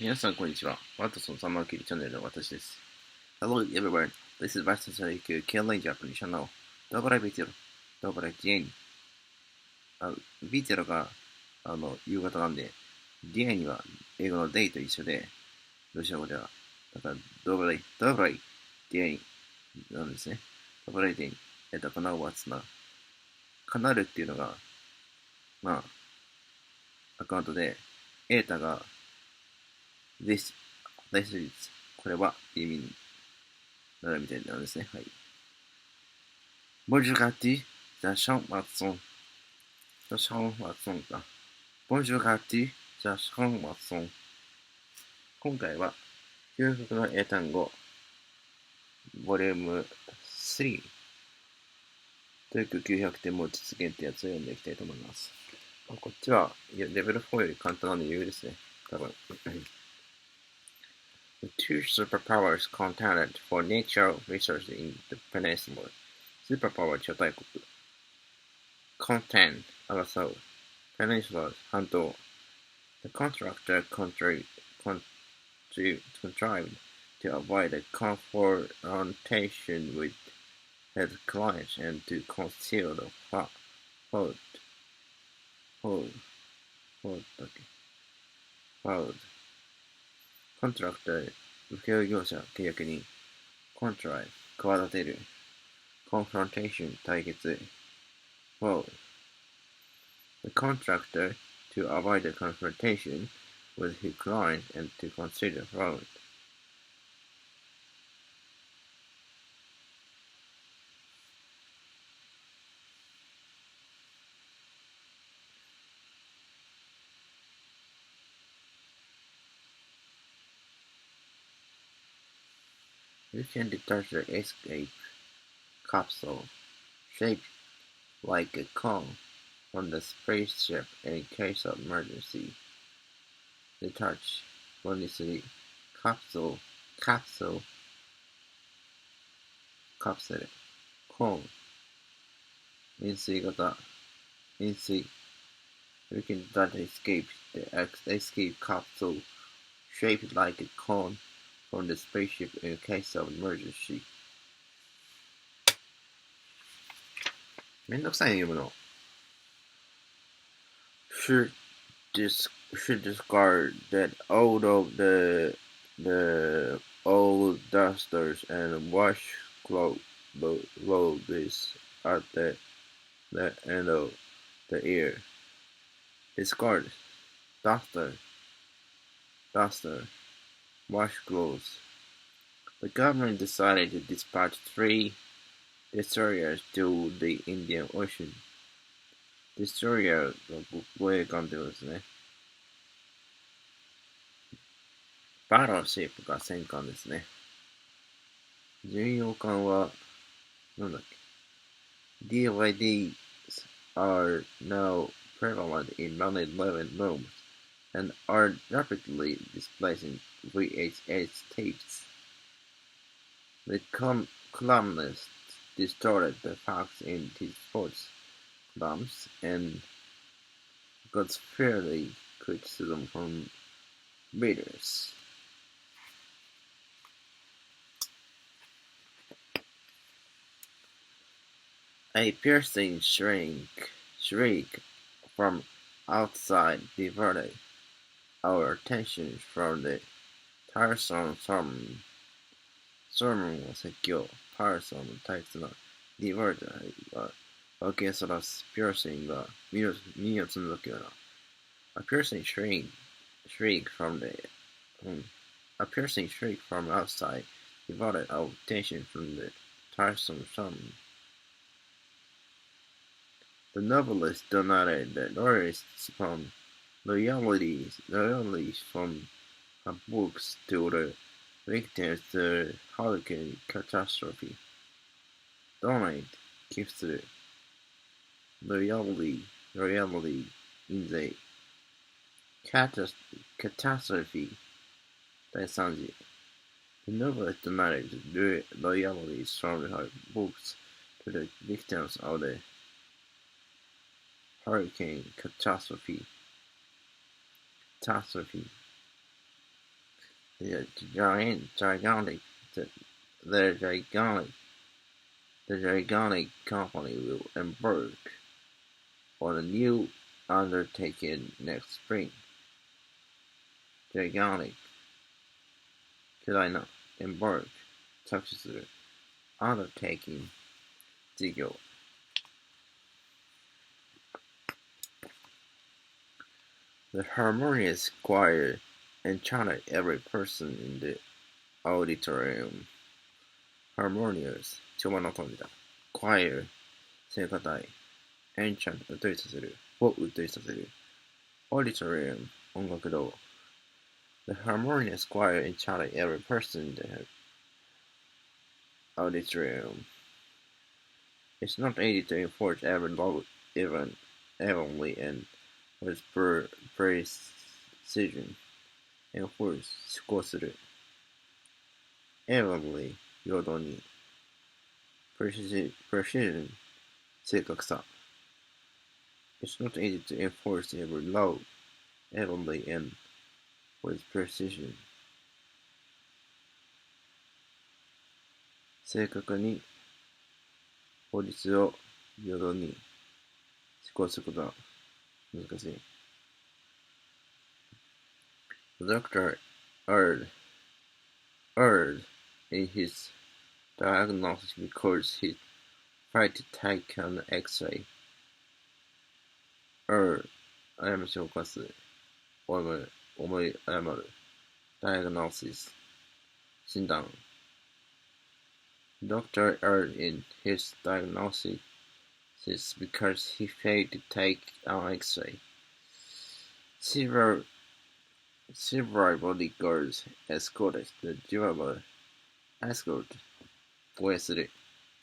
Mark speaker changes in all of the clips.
Speaker 1: 皆さん、こんにちは。ワットソンサマーキルチャンネルの私です。Hello everyone. This is Wattson Killing Japanese channel. どこらビテロどこらジェンビテロが夕方なんで、ディエンは英語のデイと一緒で、ロシア語では。だから、ドブライディエンなんですね。ドブライディエン。このワッツな。カナルっていうのが、アカウントで、エータが、this is これはっていう意味になるみたいなんですね。はい。Bonjour à tous, c'est Jean Wattson. Jean Wattson か。Bonjour à tous, c'est Jean Wattson. 今回は、究極の英単語、ボリューム3、トイック900点も実現ってやつを読んでいきたいと思います。こっちは、レベル4より簡単なので有ですね。多分。The two superpowers contended for natural resources in the peninsula. スーパーパワー超大国。Contend 争う。Peninsula 半島。The contractor contrived to avoid a confrontation with his clients and to conceal the fraud. Contractor 請負業者契約に contrive 企てる confrontation 対決 fraud The contractor to avoid a confrontation with his client and to consider fraud. You can detach the escape capsule, shaped like a cone, from the spaceship in case of emergency. Detach 分離する capsule カプセル cone 円錐型円錐 You can detach the escape capsule, shaped like a cone, from the spaceship in case of emergency. めんどくさいね、読むの。Should discard that all of the old dusters and washcloths at the end of the year. Discard duster, washcloths. The government decided to dispatch 3 destroyers to the Indian Ocean. Destroyer の護衛艦ということですね。バラシェイプが戦艦ですね。巡洋艦は、なんだっけ DVDs are now prevalent in non-11 rooms and are rapidly displacing VHS tapes. The columnists distorted the facts in his sports columns and got fairly criticism from readers. A piercing shriek from outside diverted our attention from the tiresome sermon は説教、tiresome の退屈な、diverted が分けそらす、piercing が耳をつんどくような。A piercing shriek from outside diverted our attention from the tiresome sermon. The novelist donated the loyalists from loyalties from her books to the victims of the hurricane catastrophe. Donate 寄付する loyalty in the catastrophe 大惨事 The novelist donated the loyalties from her books to the victims of the hurricane catastrophe the gigantic company will embark on a new undertaking next spring. Gigantic 巨大な embark 着手する undertaking 事業 The harmonious choir enchanted every person in the auditorium. Harmonious 調和の富だ choir 聖歌隊 enchant うっとりさせるをうっとりさせる auditorium 音楽堂 The harmonious choir enchanted every person in the auditorium. It's not easy to enforce every law even evenly and with precision. Enforce 施行する evenly 平等に precision 正確さ It's not easy to enforce every law evenly and with precision. 正確に法律を平等に施行することは難しい。The doctor erred in his diagnosis because he tried to take an X-ray. 過ちを犯す。思い誤る。diagnosis 診断。The doctor erred in his diagnosis because he failed to take an X-ray. Several bodyguards escorted the jeweler.護衛する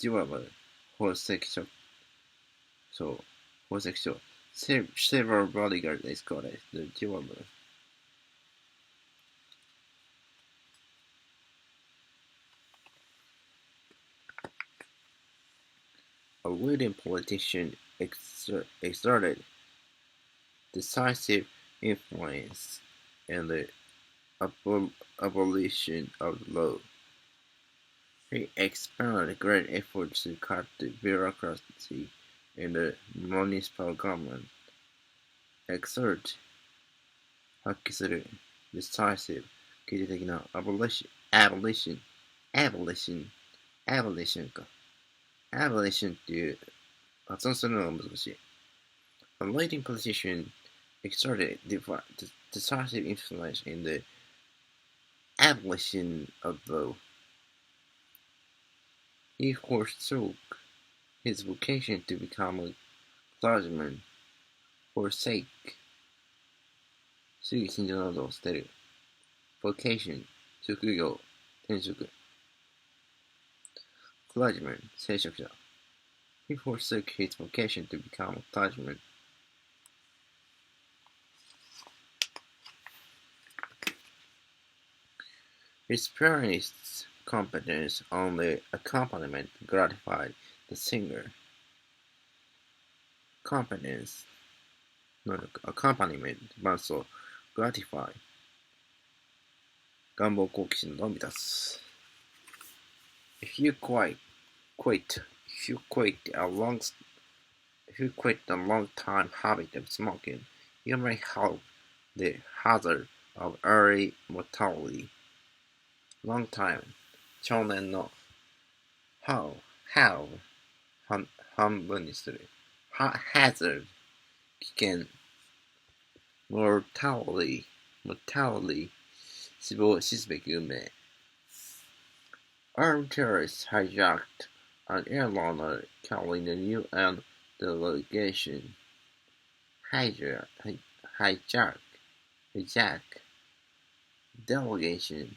Speaker 1: jeweler 宝石商 Several bodyguards escorted the jeweler. A leading politician exerted decisive influence in the abolition of the law. He expended great efforts to cut the bureaucracy in the municipal government. Exert 発揮する decisive 決定的な abolition か abolition っていう発音するのが難しい A leading politician exerted decisive influence in the abolition of the law. He forsook his vocation to become a clergyman. Forsake 主義信条などを捨てる vocation 職業転職 clergyman 聖職者 He forsook his vocation to become a clergyman. His pianist's competence on the accompaniment gratified the singer. Competence 能力 accompaniment 伴奏 gratify 願望好奇心などを満たす If you quit a long time habit of smoking, you may have the hazard of early mortality. Long time 少年の have 半分にする hazard 危険 mortality 死亡しすべき運命 Armed terrorists hijacked an airliner carrying the UN delegation. Hijack delegation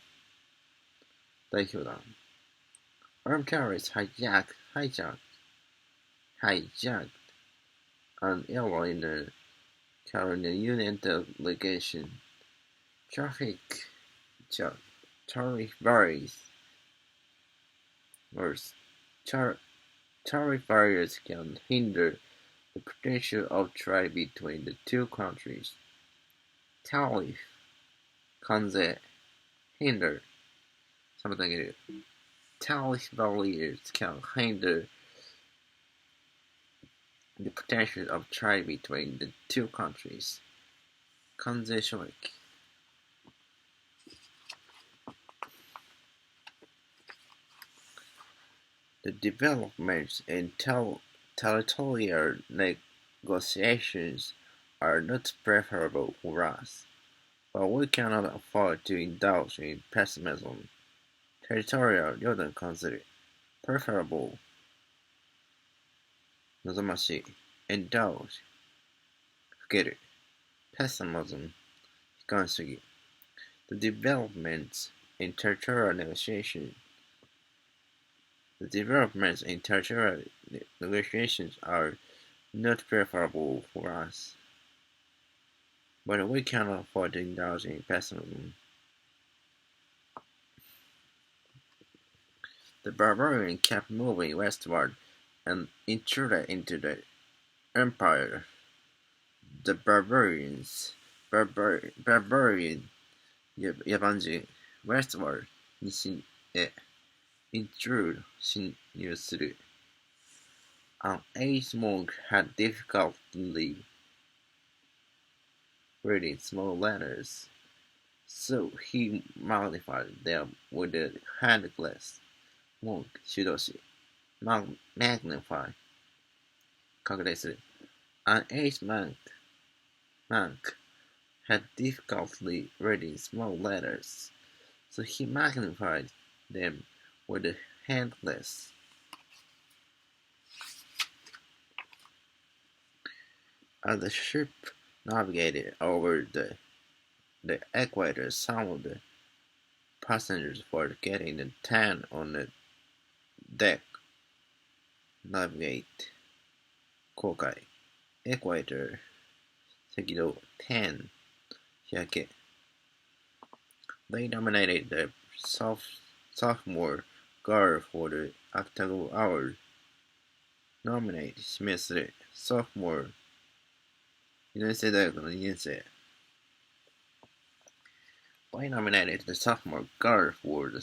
Speaker 1: 代表団 Armed terrorists hijacked an airliner carrying the UN delegation. Tariff barriers can hinder the potential of trade between the two countries. Tariff 関税 hinder 妨げる tariff barriers can hinder the potential of trade between the two countries 関税障壁 The developments in territorial negotiations are not preferable for us, but we cannot afford to indulge in pessimism. Territorial 領土に関する preferable 望ましい indulge ふける pessimism 悲観主義 The developments in territorial negotiations are not preferable for us, but we cannot afford to indulge in pessimism. The barbarian kept moving westward and intruded into the empire. The barbarian 野蛮人 westward 西へ intrude 侵入する An aged monk had difficulty reading small letters, so he magnified them with a hand glass. Monk 修道士 magnify 拡大する An aged monk had difficulty reading small letters, so he magnified them with a hand glass. As the ship navigated over the equator, some of the passengers were getting a tan on the deck. Navigate 航海 Equator 赤道 tan 日焼け They nominated the sophomore girl for the afternoon hour. Nominate 指名する sophomore 2年生大学の2年生 They nominated the sophomore girl for the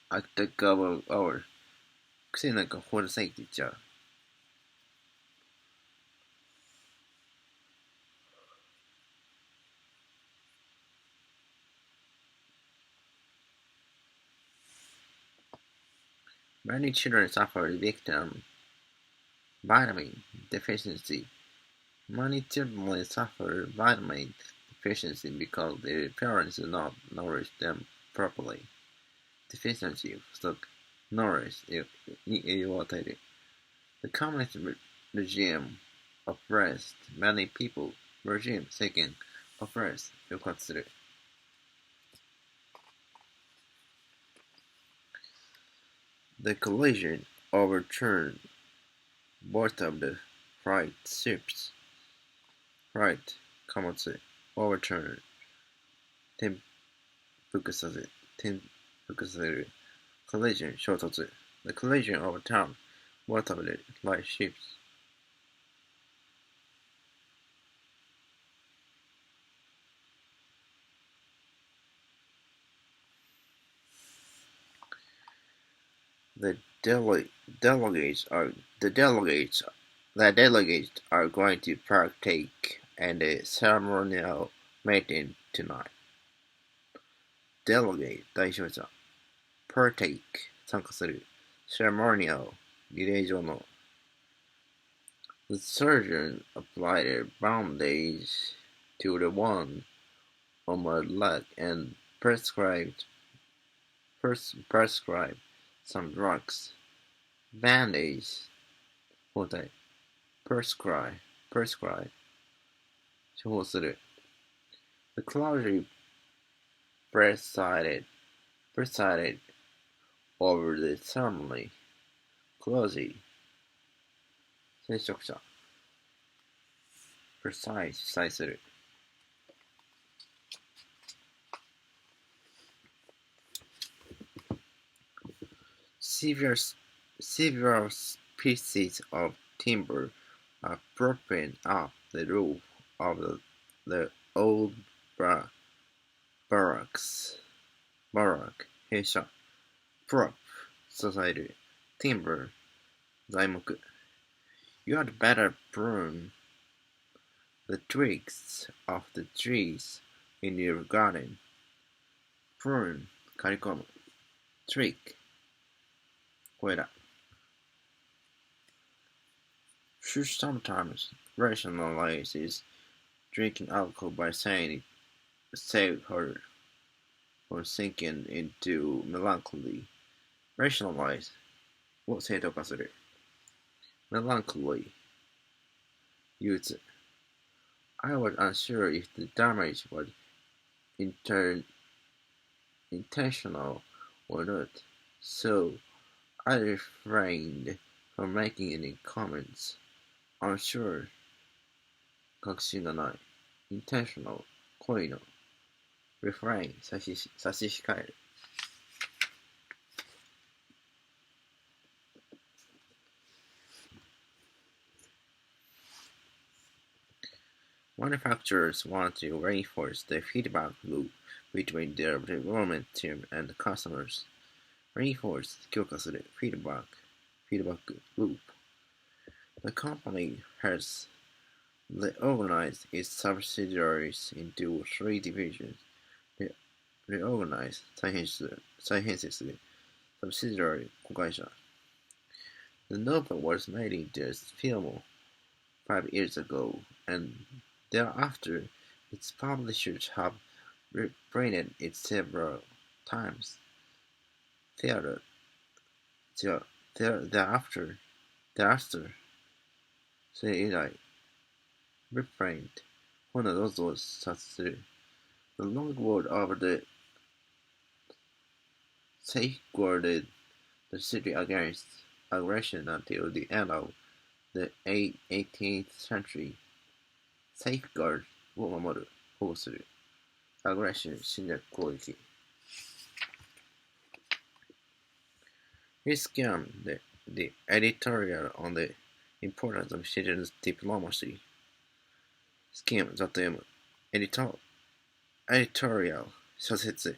Speaker 1: afternoon hour. 癖なんか for the sake って言っちゃう。Many children suffer victim vitamin deficiency. Many children suffer vitamin deficiency because their parents do not nourish them properly. Deficiency 不足 nourish に栄養を与える The communist regime oppressed many people. Regime 政権 oppress 抑圧するThe collision overturned both of the freight ships. Freight 貨物 overturn 転覆させる collision 衝突 The collision overturned both of the freight ships. The delegates are going to partake in the ceremonial meeting tonight. Delegate 代表者 partake 参加する ceremonial 儀礼上の The surgeon applied a bandage to the wound on my leg and prescribed some drugs. Bandage 包帯 prescribe 処方する The clergy presided over the ceremony. Clergy 聖職者 preside 主催するSeveral pieces of timber are propping up the roof of the old barrack. box, barrack, 弊社、prop, 支える、timber, 材木。You had better prune the twigs of the trees in your garden. Prune, 刈り込む。Twig, これだ。She sometimes rationalizes drinking alcohol by saying it saved her from sinking into melancholy. Rationalize を正当化する。Melancholy 憂鬱。I was unsure if the damage was intentional or not, so I refrained from making any comments. Unsure 確信がない。Intentional 故意の。Refrain 差し控える。Manufacturers want to reinforce the feedback loop between their development team and customers. Reinforce 強化する feedback loop. The company has reorganized its subsidiaries into 3 divisions. Reorganize 再編成する subsidiary 子会社。The novel was made into a film 5 years ago, and thereafter its publishers have reprinted it several times. Thereafter それ以来 reprint 本のロスを察する The long word of the safeguarded the city against aggression until the end of the 18th century. Safeguard を守る、保護する。Aggression 侵略攻撃。He skimmed the editorial on the importance of citizens' diplomacy. Skim ざっと読む。editorial 社説。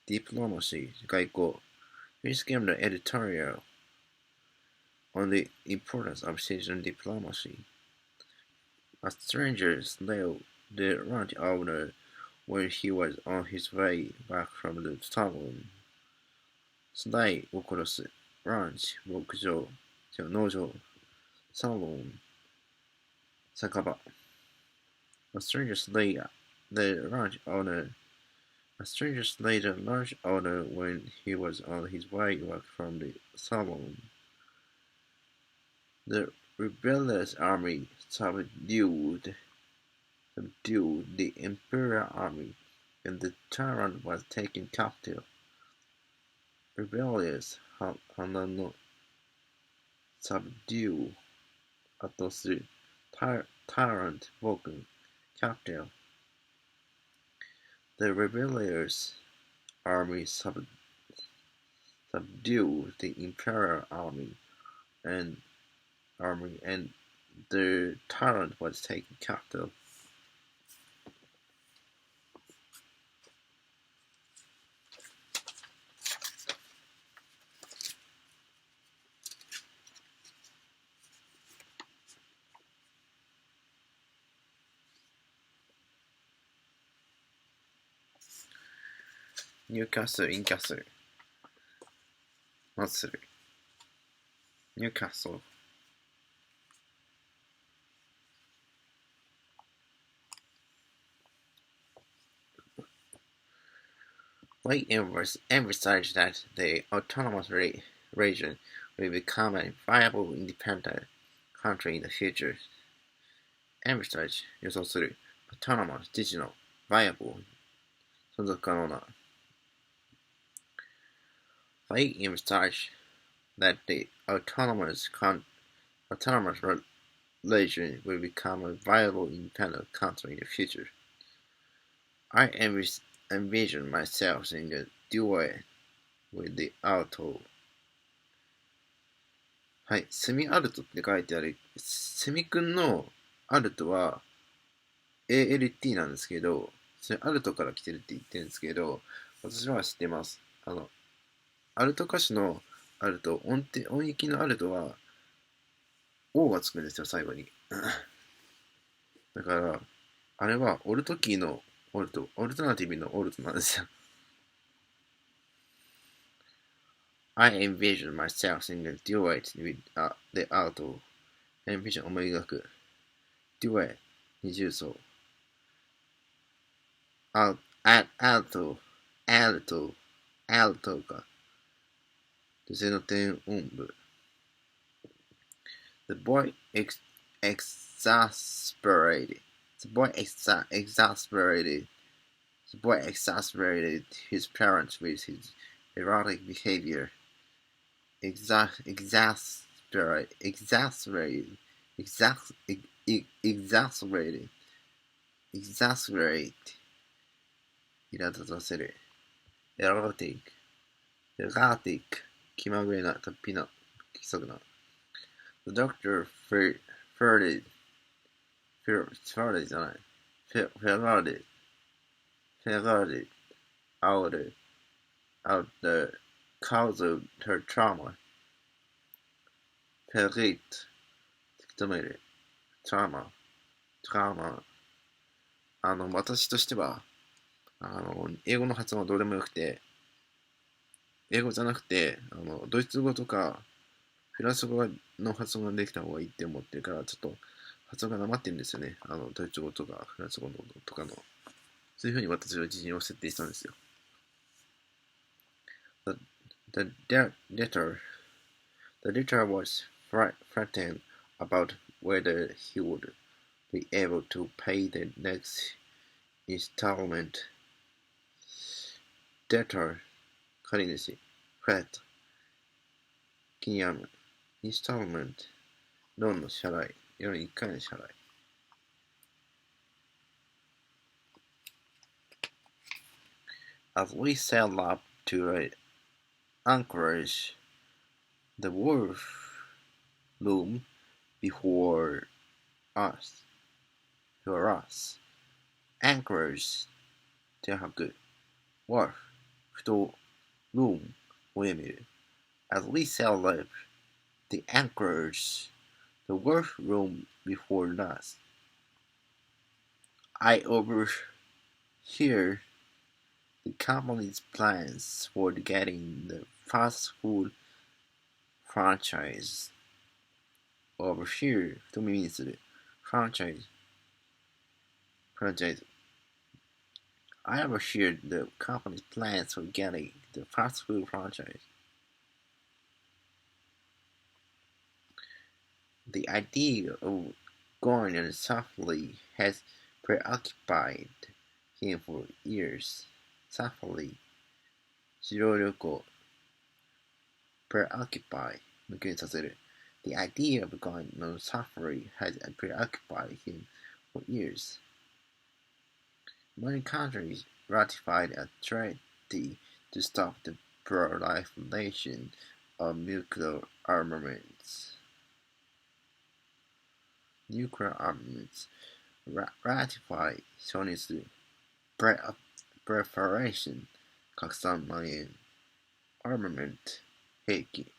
Speaker 1: diplomacy 外交。He skimmed the editorial on the importance of citizen diplomacy. A stranger slailed the ranch owner when he was on his way back from the salon. Slay を殺す。ranch 牧場。農場。salon 酒場。A stranger slayed the ranch owner when he was on his way back from the salon. The rebellious army subdued the imperial army, and the tyrant was taken captive. Rebellious 反乱の subdue 圧倒する tyrant 暴君 captive. The rebellious army subdued the imperial army, and the tyrant was taken captive. Newcastle, Incastle まずする Newcastle White emphasized that the autonomous region will become a viable independent country in the future. Emphasize 予想する autonomous 自治の viable 存続可能なWhite emphasized that the autonomous region will become a viable independent country in the future. I envision myself in a duet with the alto. はい、セミアルトって書いてある。セミ君のアルトは ALT なんですけど、それアルトから来てるって言ってるんですけど、私は知ってます。アルト歌手のアルト、音域のアルトは、O がつくんですよ、最後に。だから、あれはオルトキーのオルト、オルタナティブのオルトなんですよ。I envision myself singing a duet with the alto. envision 思い描く。duet 二重奏。alto, alto か。女性の低音部。The boy exasperated. The boy exasperated. The boy exasperated his parents with his erotic behavior. Exasperated. Exasperated. Exasperate. 苛立たせる。erotic. Erotic. 気まぐれな、突飛な、規則な。The doctor ferreted じゃない。ferreted out the cause of her trauma. ferret 突き止める。trauma. 私としては、英語の発音はどうでもよくて、英語じゃなくて、ドイツ語とか、フランス語の発音ができた方がいいって思ってるから、ちょっと発音がなまってるんですよね。ドイツ語とかフランス語とかの。そういうふうに私は自信を設定したんですよ。The debtor was frightened about whether he would be able to pay the next installment. Debtor 借り主 fret 気に病む installment ローンの支払い4年1回の支払い As we sailed up to anchorage, the wharf loomed before us. Anchorage 停泊 wharf ふ頭 loom 上見る As we sailed up the anchorage, the wharf loomed before us. I overheard the company's plans for getting the fast food franchise. Overhear と耳にする franchise. I overheard the company's plans for getting the fast food franchise. The idea of going on softly has preoccupied him for years. Softly 自動旅行 preoccupy 無限させる The idea of going on safari has preoccupied him for years. Many countries ratified a treaty to stop the proliferation of nuclear armaments. Ratify 承認する proliferation 拡散蔓延 armament 兵器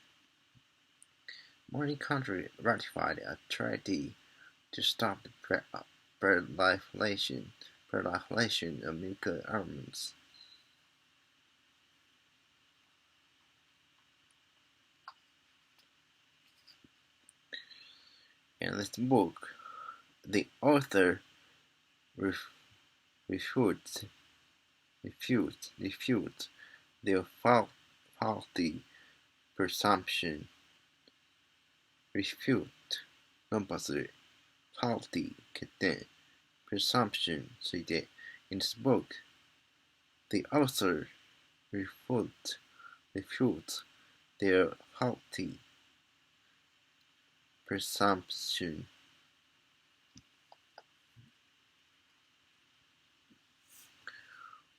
Speaker 1: Many countries ratified a treaty to stop the proliferation of nuclear armaments. In this book, the author refutes their faulty presumption. refute 論破する faulty 欠点 presumption 推定 In this book, the author refutes their faulty presumption.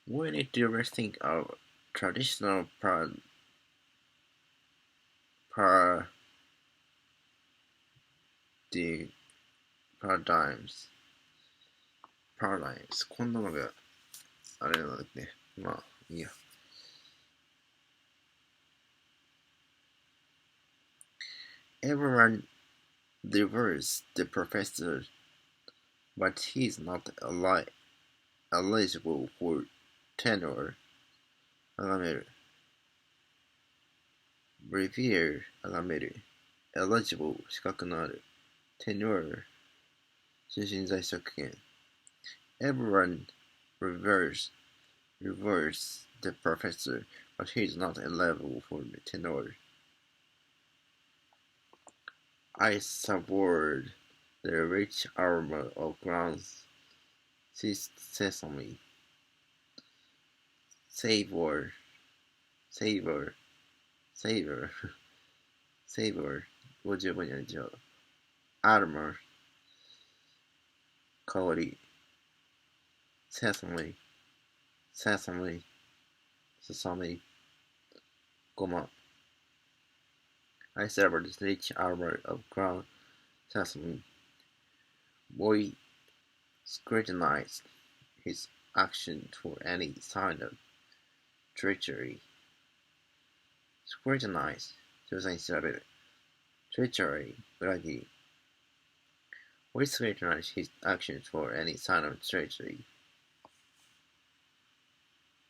Speaker 1: We need to rethink our traditional paradigms こんなのがあれなんだっけ。まあ、いいや。Everyone reveres the professor, but he is not eligible for tenure. 崇める。revere 崇める。eligible 資格のある。tenure 終身在職権。Everyone reveres the professor, but he is not eligible for the tenure. I savoured the rich aroma of ground sesame. Savor, savor, savor, savor を十分にやるでしょう。aroma 香り sesame, sesame, sesame ごま I savoured the rich aroma of ground sesame. Boy scrutinized his action for any sign of treachery. Scrutinize 調査に調べる treachery 裏切り We scrutinize his actions for any sign of treachery.